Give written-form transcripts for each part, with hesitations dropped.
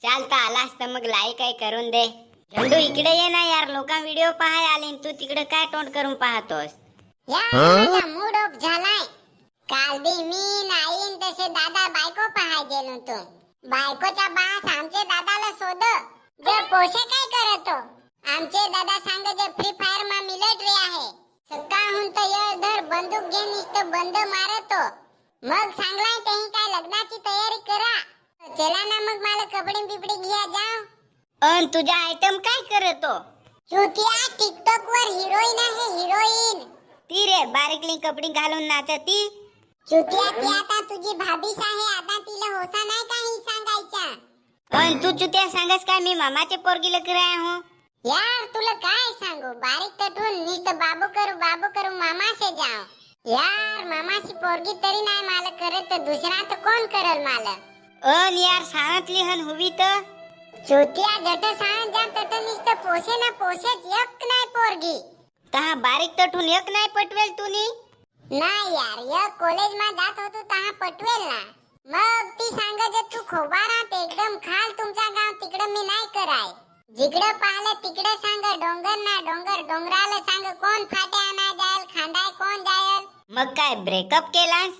चालता आलास तर मग लाईक काय करून दे. झंडू इकडे ये ना यार, लोकां व्हिडिओ पाहाय आले तू तिकडे काय तोंड करून पाहतोस? माझा मूड ऑफ झालाय. काल बी मी नाईन तसे दादा बायको पाहाय गेलो तो. बायकोचा बास आमचे दादाला शोध जे पोषे काय करतो. आमचे दादा सांग जे फ्री फायर मा मिलिटरी आहे. सकाळहून तर येळधर बंदूक घेऊन नुसतं बंद मारतो. मग सांगलाय तेही काय लग्नाची तयारी करा. चला ना मग मला कपडे बिपडे घ्या जाव. अन तुझा आयटम काय करतो? चुतिया टिकटॉक वर हिरोईन आहे हिरोईन. ती रे बारीकली कपडी घालून नाचती. चुतिया ती आता तुझी भाभीस आहे. आता तिला होसा नाही काही सांगायचा. अन तू चुत्या सांगस काय मी मामाचे पोरगी लकराय हूं? यार तुला काय सांगू, बारीक तटून नुसतं बाबू करू मामा से जाओ. यार मामाची पोरगी तरी नाही मला करत तर दुसरा तर कोण करल मला. अन यार सांगतली हन हुवी तर चुतिया जट सांग जा तट नुसतं पोसे ना पोसेच एक नाही पोरगी. तहा बारीक तटून एक नाही पटवेल तुनी? नाही यार या कॉलेज मा जात होतो तहा पटवेल ना. मग ती सांग जे तू खोबारात एकदम खाल तुमचा गाव तिकडे मी नाही कराय. जिकडे पाहिलं तिकडे सांग डोंगर ना डोंगर डोंगराला सांग कोण फाट्या ना जायल खांदाय कोण जायल. मग काय ब्रेकअप केलास?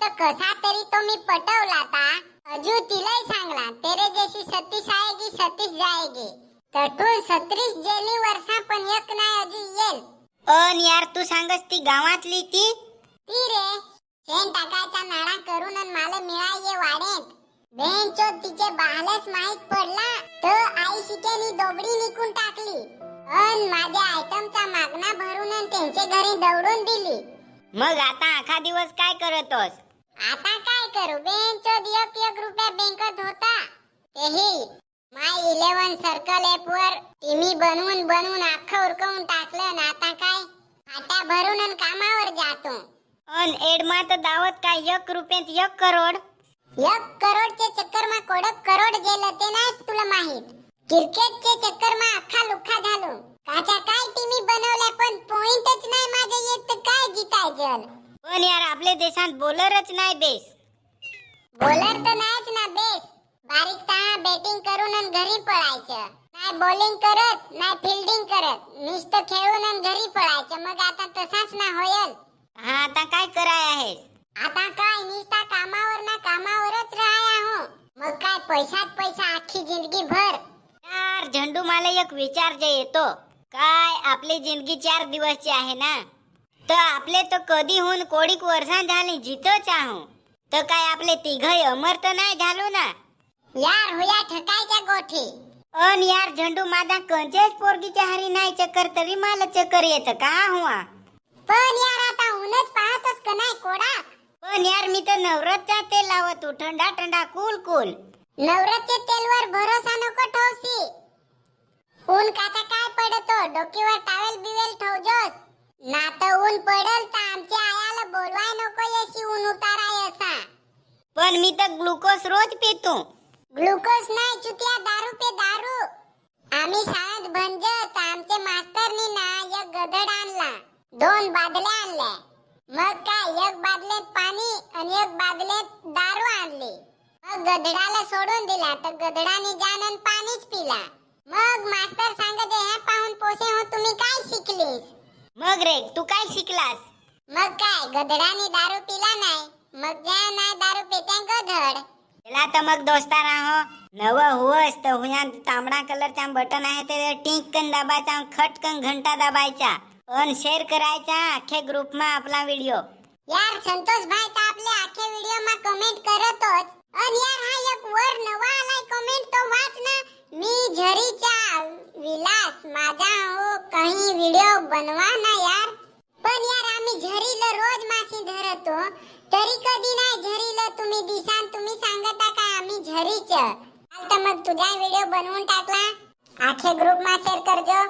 तर कसा तरी तो मी पटवला ता. अजू तिलाही सांगला तेरे जैसी सतीश आएगी सतीश जाएगी. तटून 36 जेली वर्षा पण एक नाही अजू येईल. अन यार तू सांगस ती गावातली ती? ती रे शेण टाकायचा नाडा करून अन मला मिळाये वाढेत. बेंचो तिचे बालच माहित पडला तर आई शिकेनी दोबडी निकून टाकली. अन माझ्या आयटमचा मागणा भरून अन त्यांचे घरी दौडून दिली. मग आता आखा दिवस काय करतोस? आता काय करू, बेंचो एक रुपया बँकेत होता तेही माय 11 सर्कल ऍप वर टीमी बनवून अख्खं उरकवून टाकलं ना. आता काय फाट्या भरून अन कामावर जातो. अन एडमा तर दावत काय 1 रुपयात 1 करोड. 1 करोडचे चक्कर मा कोडक करोड गेलं ते नाही तुला माहित. क्रिकेटचे चक्कर मा अख्खा लुख्खा झालो. काचा काय टीमी बनवल्या पण पॉइंटच नाही माझे येत तर काय जितायचं. पण यार आपल्या देशात बॉलरच नाही बेस. बॉलर तर नाहीच ना बेस. बारीक ता बॅटिंग करून अन घरी पळायचं. नाही बॉलिंग करत नाही फिल्डिंग करत नुसतं खेळून अन घरी पळायचं. मग आता तसाच ना होईल. हा आता काय कराय आहेस? आता काय नुसता कामावर ना कामावरच राहाय आहो. मग काय पैसात पैसा अख्खी जिंदगी भर. यार झंडू मला एक विचार जे येतो काय आपली जिंदगी 4 दिवसची आहे ना. तर आपले तर कधी होऊन कोडीक वर्षां झाली जितोच आहो. तर काय आपले तिघही अमर तर नाही झालो ना. यार होया ठकायच्या गोठी. अन यार झंडू माझा कंचेच पोरगीच्या हरी नाही चक्कर तरी मला चक्कर येतं का हुआ. पण यार आता ऊनच पाहतोस का नाही कोडा. पण यार मी तर नवरतचा तेल लावतो थंडा थंडा कूल कूल. नवरतच्या तेलवर भरोसा नको ठेवसी. ऊन काचा काय पडतो डोकीवर टावेल बिवेल ठेवजोस. ना तर ऊन पडल तर आमच्या आयाला बोलवाय नको येशी ऊन उताराय असा. पण मी तर ग्लुकोज रोज पितो. ग्लुकोज नाही चुतिया दारू पे दारू. आम्ही शाळेत भंजत आमचे मास्तरनी ना एक गधड आणला 2 बादल्या आणल्या. मग काय 1 बादल्यात पाणी आणि 1 बादल्यात दारू आणली. मग गधडाला सोडून दिला तर गधडाने जानन पाणीच पिला. मग मास्तर सांगते हे पाहून पोसे हो तुम्ही काय शिकलीस. मग रे तू काय शिकलास? मग काय गधडाने दारू पिला नाही मग ज्या नाही दारू पित्या गधड. त्याला तर मग दोस्तारा हो नव हुवस तर हुया तांबडा कलरचा बटन आहे ते टिंकन दाबायचा खटकन घंटा दाबायचा अन शेअर करायचा अख्खे ग्रुप मा आपला व्हिडिओ. यार संतोष भाई तर आपले आखे व्हिडिओ मा कमेंट करतोच. अन यार हा एक वर नवा आलाय कमेंट तो वाच ना. मी झरीचा विलास माझा हो काही व्हिडिओ बनवा ना यार. पण यार आम्ही झरीला रोज मासे धरतो तरी कधी नाही झरीला तुम्ही दिसान. तुम्ही सांगता काय आम्ही झरीच. आता मग तुझा व्हिडिओ बनवून टाकला आखे ग्रुप मा शेअर करजो.